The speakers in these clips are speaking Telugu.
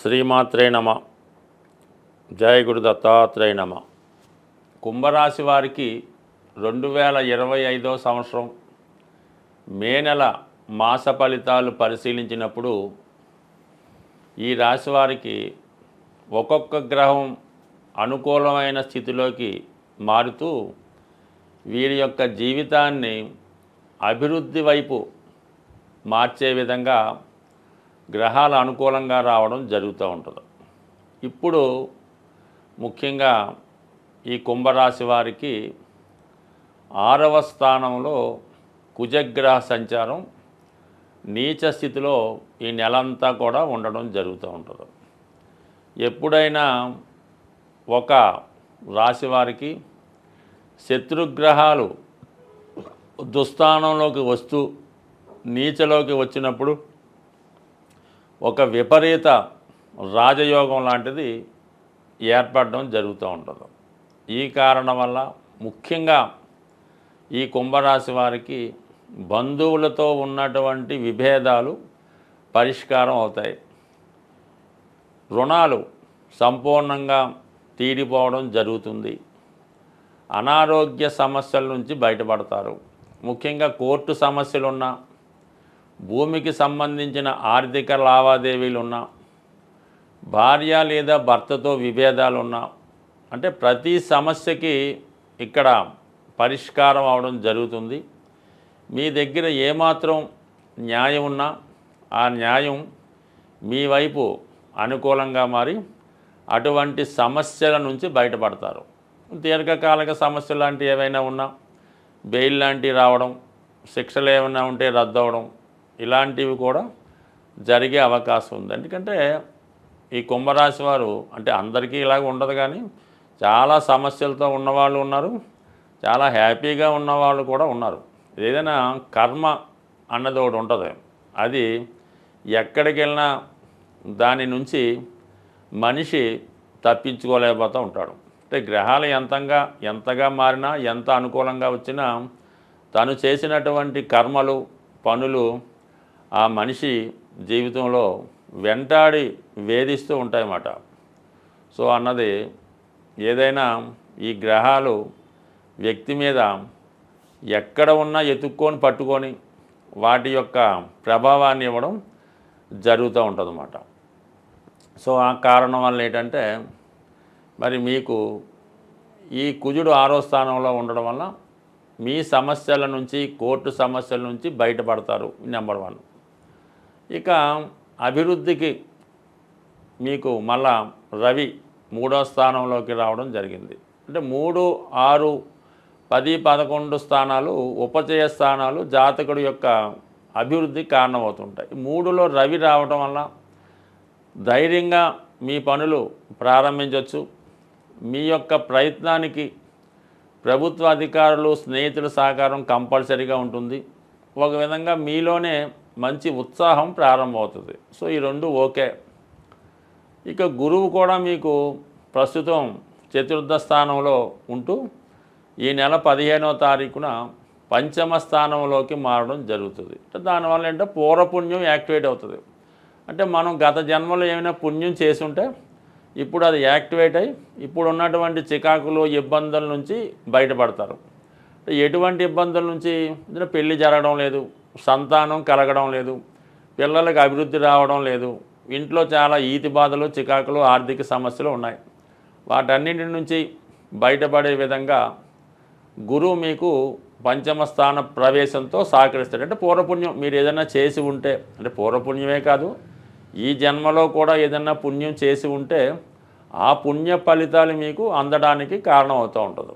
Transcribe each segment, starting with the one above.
శ్రీమాత్రే నమ. జయ గురు దత్తాత్రేయ నమ. కుంభరాశి వారికి 2025 సంవత్సరం మే నెల మాస ఫలితాలు పరిశీలించినప్పుడు ఈ రాశి వారికి ఒక్కొక్క గ్రహం అనుకూలమైన స్థితిలోకి మారుతూ వీరి యొక్క జీవితాన్ని అభివృద్ధి వైపు మార్చే విధంగా గ్రహాలు అనుకూలంగా రావడం జరుగుతూ ఉంటుంది. ఇప్పుడు ముఖ్యంగా ఈ కుంభరాశి వారికి 6వ స్థానంలో కుజగ్రహ సంచారం నీచ స్థితిలో ఈ నెలంతా కూడా ఉండడం జరుగుతూ ఉంటుంది. ఎప్పుడైనా ఒక రాశి వారికి శత్రుగ్రహాలు దుస్థానంలోకి వస్తూ నీచలోకి వచ్చినప్పుడు ఒక విపరీత రాజయోగం లాంటిది ఏర్పడడం జరుగుతూ ఉంటుంది. ఈ కారణం వల్ల ముఖ్యంగా ఈ కుంభరాశి వారికి బంధువులతో ఉన్నటువంటి విభేదాలు పరిష్కారం అవుతాయి. రుణాలు సంపూర్ణంగా తీరిపోవడం జరుగుతుంది. అనారోగ్య సమస్యల నుంచి బయటపడతారు. ముఖ్యంగా కోర్టు సమస్యలున్నా, భూమికి సంబంధించిన ఆర్థిక లావాదేవీలున్నా, భార్య లేదా భర్తతో విభేదాలున్నా, అంటే ప్రతి సమస్యకి ఇక్కడ పరిష్కారం అవడం జరుగుతుంది. మీ దగ్గర ఏమాత్రం న్యాయం ఉన్నా ఆ న్యాయం మీ వైపు అనుకూలంగా మారి అటువంటి సమస్యల నుంచి బయటపడతారు. దీర్ఘకాలిక సమస్యలు లాంటివి ఏవైనా ఉన్నా, బెయిల్ లాంటివి రావడం, శిక్షలు ఏమైనా ఉంటే రద్దు అవ్వడం, ఇలాంటివి కూడా జరిగే అవకాశం ఉంది. ఎందుకంటే ఈ కుంభరాశి వారు అంటే అందరికీ ఇలాగ ఉండదు, కానీ చాలా సమస్యలతో ఉన్నవాళ్ళు ఉన్నారు, చాలా హ్యాపీగా ఉన్నవాళ్ళు కూడా ఉన్నారు. ఏదైనా కర్మ అన్నది ఒకటి ఉంటుంది. అది ఎక్కడికి వెళ్ళినా దాని నుంచి మనిషి తప్పించుకోలేకపోతూ ఉంటాడు. అంటే గ్రహాలు ఎంతగా మారినా, ఎంత అనుకూలంగా వచ్చినా తను చేసినటువంటి కర్మలు, పనులు ఆ మనిషి జీవితంలో వెంటాడి వేధిస్తూ ఉంటాయన్నమాట. సో అన్నది ఏదైనా ఈ గ్రహాలు వ్యక్తి మీద ఎక్కడ ఉన్నా ఎత్తుక్కొని పట్టుకొని వాటి యొక్క ప్రభావాన్ని ఇవ్వడం జరుగుతూ ఉంటుందన్నమాట. సో ఆ కారణం వల్ల ఏంటంటే మరి మీకు ఈ కుజుడు 6వ స్థానంలో ఉండడం వల్ల మీ సమస్యల నుంచి, కోర్టు సమస్యల నుంచి బయటపడతారు. నెంబర్ 1. ఇక అభివృద్ధికి మీకు మళ్ళా రవి 3వ స్థానంలోకి రావడం జరిగింది. అంటే 3, 6, 10, 11 స్థానాలు ఉపచయ స్థానాలు జాతకుడి యొక్క అభివృద్ధికి కారణమవుతుంటాయి. 3లో రవి రావడం వల్ల ధైర్యంగా మీ పనులు ప్రారంభించవచ్చు. మీ యొక్క ప్రయత్నానికి ప్రభుత్వ అధికారులు, స్నేహితుల సహకారం కంపల్సరీగా ఉంటుంది. ఒక విధంగా మీలోనే మంచి ఉత్సాహం ప్రారంభమవుతుంది. సో ఈ రెండు ఓకే. ఇక గురువు కూడా మీకు ప్రస్తుతం చతుర్థ స్థానంలో ఉంటూ ఈ నెల 15వ తారీఖున పంచమ స్థానంలోకి మారడం జరుగుతుంది. దానివల్ల ఏంటంటే పూర్వపుణ్యం యాక్టివేట్ అవుతుంది. అంటే మనం గత జన్మలో ఏమైనా పుణ్యం చేసి ఉంటే ఇప్పుడు అది యాక్టివేట్ అయ్యి ఇప్పుడు ఉన్నటువంటి చికాకులు, ఇబ్బందుల నుంచి బయటపడతారు. ఎటువంటి ఇబ్బందుల నుంచి? పెళ్ళి జరగడం లేదు, సంతానం కలగడం లేదు, పిల్లలకు అభివృద్ధి రావడం లేదు, ఇంట్లో చాలా ఈతి బాధలు, చికాకులు, ఆర్థిక సమస్యలు ఉన్నాయి. వాటన్నింటి నుంచి బయటపడే విధంగా గురువు మీకు పంచమ స్థాన ప్రవేశంతో సహకరిస్తాడు. అంటే పూర్వపుణ్యం మీరు ఏదైనా చేసి ఉంటే, అంటే పూర్వపుణ్యమే కాదు, ఈ జన్మలో కూడా ఏదైనా పుణ్యం చేసి ఉంటే ఆ పుణ్య ఫలితాలు మీకు అందడానికి కారణం అవుతూ ఉంటుంది.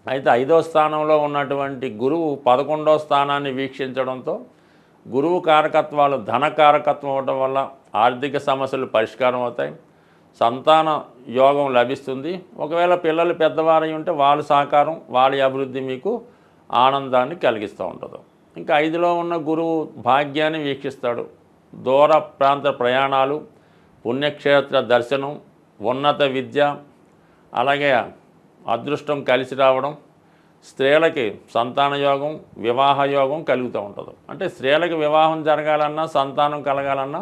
అయితే 5వ స్థానంలో ఉన్నటువంటి గురువు 11వ స్థానాన్ని వీక్షించడంతో గురువు కారకత్వాలు ధన కారకత్వం అవ్వడం వల్ల ఆర్థిక సమస్యలు పరిష్కారం అవుతాయి. సంతాన యోగం లభిస్తుంది. ఒకవేళ పిల్లలు పెద్దవారై ఉంటే వాళ్ళ సహకారం, వాళ్ళ అభివృద్ధి మీకు ఆనందాన్ని కలిగిస్తూ ఉంటుంది. ఇంకా 5లో ఉన్న గురువు భాగ్యాన్ని వీక్షిస్తాడు. దూర ప్రాంత ప్రయాణాలు, పుణ్యక్షేత్ర దర్శనం, ఉన్నత విద్య, అలాగే అదృష్టం కలిసి రావడం, స్త్రీలకి సంతాన యోగం, వివాహ యోగం కలుగుతూ ఉంటుంది. అంటే స్త్రీలకి వివాహం జరగాలన్నా, సంతానం కలగాలన్నా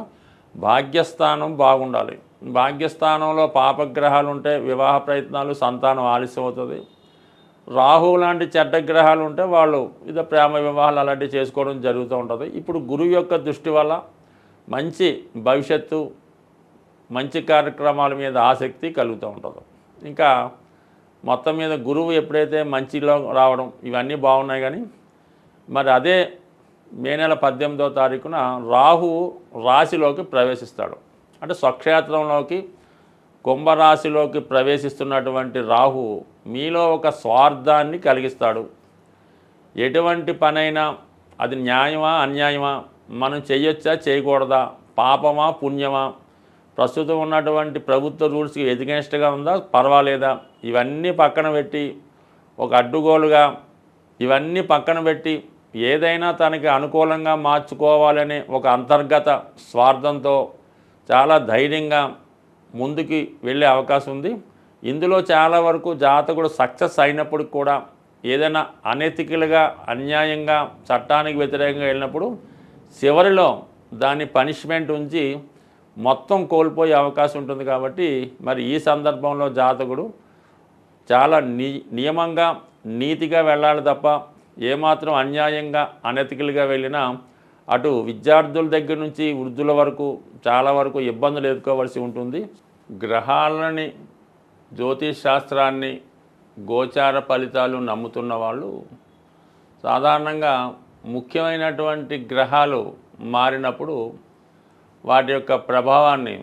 భాగ్యస్థానం బాగుండాలి. భాగ్యస్థానంలో పాపగ్రహాలు ఉంటే వివాహ ప్రయత్నాలు, సంతానం ఆలస్యం అవుతుంది. రాహువు లాంటి చెడ్డ గ్రహాలు ఉంటే వాళ్ళు ఇదో ప్రేమ వివాహాలు అలాంటివి చేసుకోవడం జరుగుతూ ఉంటుంది. ఇప్పుడు గురువు యొక్క దృష్టి వల్ల మంచి భవిష్యత్తు, మంచి కార్యక్రమాల మీద ఆసక్తి కలుగుతూ ఉంటుంది. ఇంకా మొత్తం మీద గురువు ఎప్పుడైతే మంచిలో రావడం ఇవన్నీ బాగున్నాయి. కానీ మరి అదే మే నెల 18వ తారీఖున రాహువు రాశిలోకి ప్రవేశిస్తాడు. అంటే స్వక్షేత్రంలోకి కుంభరాశిలోకి ప్రవేశిస్తున్నటువంటి రాహువు మీలో ఒక స్వార్థాన్ని కలిగిస్తాడు. ఎటువంటి పనైనా అది న్యాయమా అన్యాయమా, మనం చేయొచ్చా చేయకూడదా, పాపమా పుణ్యమా, ప్రస్తుతం ఉన్నటువంటి ప్రభుత్వ రూల్స్కి ఎగెన్స్ట్గా ఉందా పర్వాలేదా, ఇవన్నీ పక్కన పెట్టి ఒక అడ్డుగోలుగా ఇవన్నీ పక్కన పెట్టి ఏదైనా తనకి అనుకూలంగా మార్చుకోవాలనే ఒక అంతర్గత స్వార్థంతో చాలా ధైర్యంగా ముందుకి వెళ్ళే అవకాశం ఉంది. ఇందులో చాలా వరకు జాతకుడు సక్సెస్ అయినప్పుడు కూడా ఏదైనా అనెతికల్గా, అన్యాయంగా, చట్టానికి వ్యతిరేకంగా వెళ్ళినప్పుడు చివరిలో దాని పనిష్మెంట్ ఉంచి మొత్తం కోల్పోయే అవకాశం ఉంటుంది. కాబట్టి మరి ఈ సందర్భంలో జాతకుడు చాలా నియమంగా, నీతిగా వెళ్ళాలి తప్ప ఏమాత్రం అన్యాయంగా, అనెతికల్గా వెళ్ళినా అటు విద్యార్థుల దగ్గర నుంచి వృద్ధుల వరకు చాలా వరకు ఇబ్బందులు ఎదుర్కోవాల్సి ఉంటుంది. గ్రహాలని, జ్యోతిష్ శాస్త్రాన్ని, గోచార ఫలితాలు నమ్ముతున్న వాళ్ళు సాధారణంగా ముఖ్యమైనటువంటి గ్రహాలు మారినప్పుడు వాటి యొక్క ప్రభావాన్ని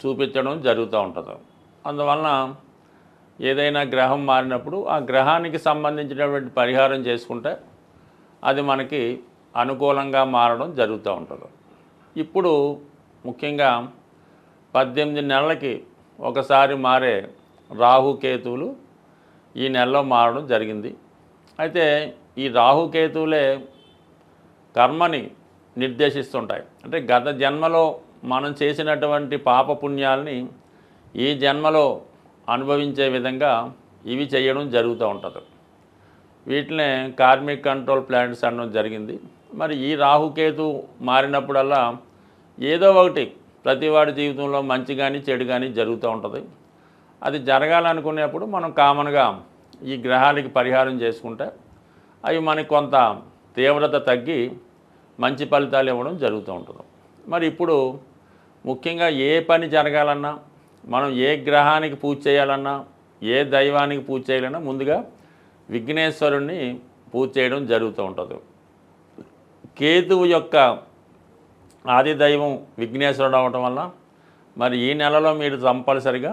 చూపించడం జరుగుతూ ఉంటుంది. అందువలన ఏదైనా గ్రహం మారినప్పుడు ఆ గ్రహానికి సంబంధించినటువంటి పరిహారం చేసుకుంటే అది మనకి అనుకూలంగా మారడం జరుగుతూ ఉంటుంది. ఇప్పుడు ముఖ్యంగా 18 నెలలకి ఒకసారి మారే రాహుకేతువులు ఈ నెలలో మారడం జరిగింది. అయితే ఈ రాహుకేతువులే కర్మని నిర్దేశిస్తుంటాయి. అంటే గత జన్మలో మనం చేసినటువంటి పాపపుణ్యాలని ఈ జన్మలో అనుభవించే విధంగా ఇవి చేయడం జరుగుతూ ఉంటుంది. వీటినే కార్మిక్ కంట్రోల్ ప్లానెట్స్ అనడం జరిగింది. మరి ఈ రాహుకేతు మారినప్పుడల్లా ఏదో ఒకటి ప్రతివాడి జీవితంలో మంచి కానీ చెడు కానీ జరుగుతూ ఉంటుంది. అది జరగాలనుకునేప్పుడు మనం కామన్గా ఈ గ్రహాలకి పరిహారం చేసుకుంటే అవి మనకి కొంత తీవ్రత తగ్గి మంచి ఫలితాలు ఇవ్వడం జరుగుతూ ఉంటుంది. మరి ఇప్పుడు ముఖ్యంగా ఏ పని జరగాలన్నా, మనం ఏ గ్రహానికి పూజ చేయాలన్నా, ఏ దైవానికి పూజ చేయాలన్నా ముందుగా విఘ్నేశ్వరుణ్ణి పూజ చేయడం జరుగుతూ ఉంటుంది. కేతువు యొక్క ఆది దైవం విఘ్నేశ్వరుడు అవటం వల్ల మరి ఈ నెలలో మీరు కంపల్సరిగా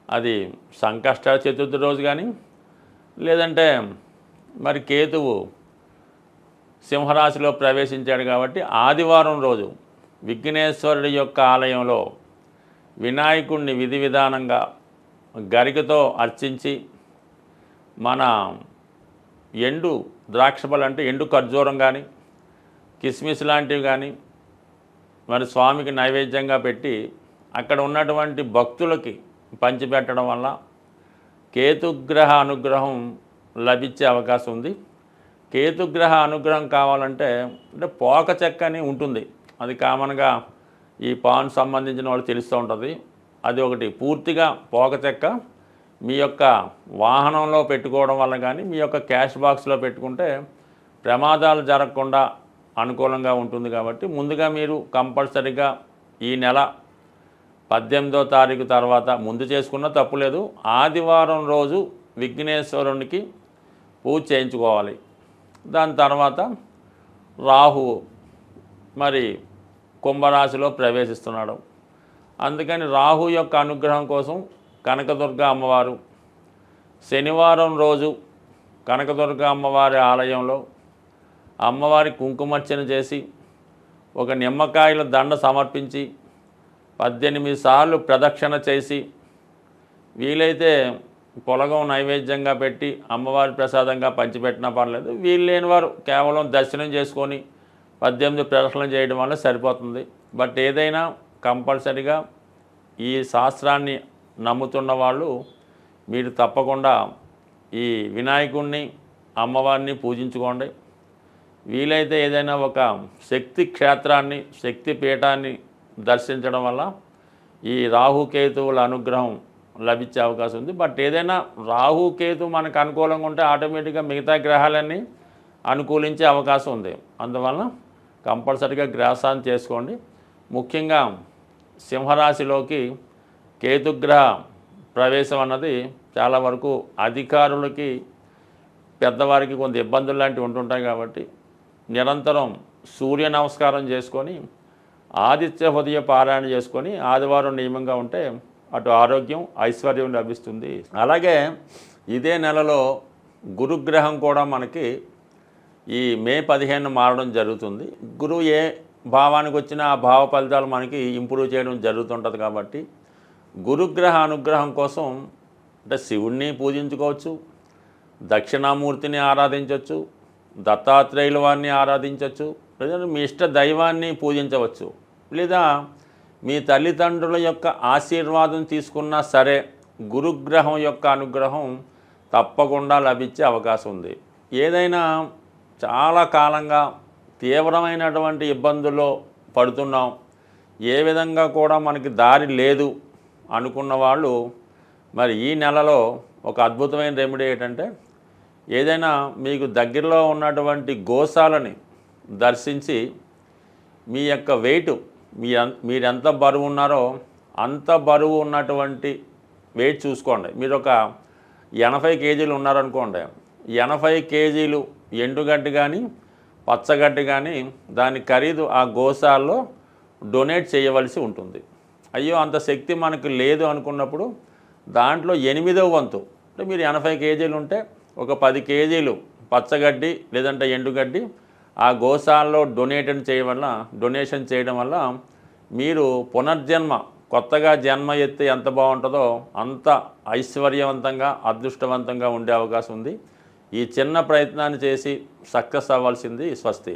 అది సంకష్ట చతుర్థి రోజు కానీ, లేదంటే మరి కేతువు సింహరాశిలో ప్రవేశించాడు కాబట్టి ఆదివారం రోజు విఘ్నేశ్వరుడి యొక్క ఆలయంలో వినాయకుడిని విధి విధానంగా గరికతో అర్చించి మన ఎండు ద్రాక్షపళ్ళు అంటే ఎండు ఖర్జూరం కానీ, కిస్మిస్ లాంటివి కానీ మరి స్వామికి నైవేద్యంగా పెట్టి అక్కడ ఉన్నటువంటి భక్తులకి పంచిపెట్టడం వల్ల కేతుగ్రహ అనుగ్రహం లభించే అవకాశం ఉంది. కేతుగ్రహ అనుగ్రహం కావాలంటే అంటే పోక చెక్క అని ఉంటుంది, అది కామన్గా ఈ పాన్ సంబంధించిన వాళ్ళు తెలుస్తూ ఉంటుంది. అది ఒకటి పూర్తిగా పోక చెక్క మీ యొక్క వాహనంలో పెట్టుకోవడం వల్ల కానీ, మీ యొక్క క్యాష్ బాక్స్లో పెట్టుకుంటే ప్రమాదాలు జరగకుండా అనుకూలంగా ఉంటుంది. కాబట్టి ముందుగా మీరు కంపల్సరీగా ఈ నెల 18వ తారీఖు తర్వాత ముందు చేసుకున్న తప్పులేదు, ఆదివారం రోజు విఘ్నేశ్వరునికి పూజ చేయించుకోవాలి. దాని తర్వాత రాహువు మరి కుంభరాశిలో ప్రవేశిస్తున్నాడు. అందుకని రాహు యొక్క అనుగ్రహం కోసం కనకదుర్గ అమ్మవారు శనివారం రోజు కనకదుర్గ అమ్మవారి ఆలయంలో అమ్మవారి కుంకుమర్చన చేసి ఒక నిమ్మకాయల దండ సమర్పించి 18 సార్లు ప్రదక్షిణ చేసి వీలైతే పొలగం నైవేద్యంగా పెట్టి అమ్మవారి ప్రసాదంగా పంచిపెట్టినా పర్లేదు. వీలు లేని వారు కేవలం దర్శనం చేసుకొని 18 ప్రదక్షిణలు చేయడం వల్ల సరిపోతుంది. బట్ ఏదైనా కంపల్సరిగా ఈ శాస్త్రాన్ని నమ్ముతున్న వాళ్ళు మీరు తప్పకుండా ఈ వినాయకుడిని, అమ్మవారిని పూజించుకోండి. వీలైతే ఏదైనా ఒక శక్తి క్షేత్రాన్ని, శక్తి పీఠాన్ని దర్శించడం వల్ల ఈ రాహుకేతువుల అనుగ్రహం లభించే అవకాశం ఉంది. బట్ ఏదైనా రాహుకేతు మనకు అనుకూలంగా ఉంటే ఆటోమేటిక్గా మిగతా గ్రహాలన్నీ అనుకూలించే అవకాశం ఉంది. అందువలన కంపల్సరీగా గ్రహశాంతి చేసుకోండి. ముఖ్యంగా సింహరాశిలోకి కేతుగ్రహ ప్రవేశం అన్నది చాలా వరకు అధికారులకి పెద్దవారికి కొంత ఇబ్బందులు లాంటివి ఉంటుంటాయి. కాబట్టి నిరంతరం సూర్య నమస్కారం చేసుకొని ఆదిత్య హృదయ పారాయణ చేసుకొని ఆదివారం నియమంగా ఉంటే అటు ఆరోగ్యం ఐశ్వర్యం లభిస్తుంది. అలాగే ఇదే నెలలో గురుగ్రహం కూడా మనకి ఈ మే 15 మారడం జరుగుతుంది. గురువు ఏ భావానికి వచ్చినా ఆ భావ ఫలితాలు మనకి ఇంప్రూవ్ చేయడం జరుగుతుంటుంది. కాబట్టి గురుగ్రహ అనుగ్రహం కోసం అంటే శివుణ్ణి పూజించుకోవచ్చు, దక్షిణామూర్తిని ఆరాధించవచ్చు, దత్తాత్రేయుల వారిని ఆరాధించవచ్చు, లేదా మీ ఇష్ట దైవాన్ని పూజించవచ్చు, లేదా మీ తల్లిదండ్రుల యొక్క ఆశీర్వాదం తీసుకున్నా సరే గురుగ్రహం యొక్క అనుగ్రహం తప్పకుండా లభించే అవకాశం ఉంది. ఏదైనా చాలా కాలంగా తీవ్రమైనటువంటి ఇబ్బందుల్లో పడుతున్నాం, ఏ విధంగా కూడా మనకి దారి లేదు అనుకున్న వాళ్ళు మరి ఈ నెలలో ఒక అద్భుతమైన రెమెడీ ఏంటంటే ఏదైనా మీకు దగ్గరలో ఉన్నటువంటి గోశాలని దర్శించి మీ యొక్క వెయిట్ మీరెంత బరువు ఉన్నారో అంత బరువు ఉన్నటువంటి వెయిట్ చూసుకోండి. మీరు ఒక 80 కేజీలు ఉన్నారనుకోండి, 80 కేజీలు ఎండుగడ్డి కానీ పచ్చగడ్డి కానీ దాని ఖరీదు ఆ గోశాలలో డొనేట్ చేయవలసి ఉంటుంది. అయ్యో అంత శక్తి మనకు లేదు అనుకున్నప్పుడు దాంట్లో 8వ వంతు అంటే మీరు 80 కేజీలు ఉంటే ఒక 10 కేజీలు పచ్చగడ్డి లేదంటే ఎండుగడ్డి ఆ గోశాలలో డొనేషన్ చేయడం వల్ల మీరు పునర్జన్మ కొత్తగా జన్మ ఎత్తే ఎంత బాగుంటుందో అంత ఐశ్వర్యవంతంగా అదృష్టవంతంగా ఉండే అవకాశం ఉంది. ఈ చిన్న ప్రయత్నాన్ని చేసి సక్సెస్ అవ్వాల్సింది. స్వస్తి.